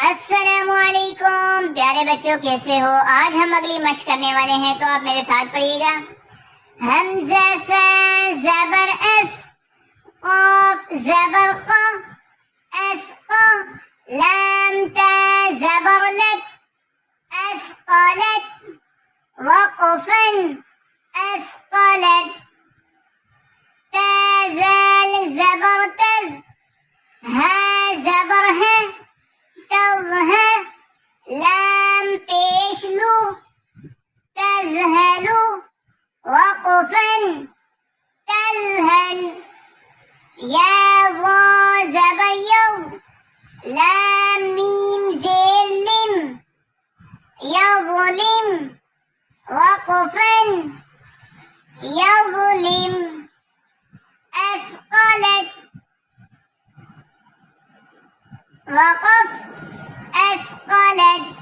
السلام علیکم پیارے بچوں، کیسے ہو؟ آج ہم اگلی مشق کرنے والے ہیں، تو آپ میرے ساتھ پڑھیے گا۔ حمزہ سا زبر اس، قاف زبر قا، اسقا، لام تا زبر لت، اسقلت، وقفا اسقلت، تا زال زبر تز، ہا زبر ہے، تظہر، لام پیش لو، تذہلو، وقفا تذہل، یا ظا زبر یظ، لام میم زیر لم، یظلم، وقفا یظلم، اثقلت، وقف اثقلت،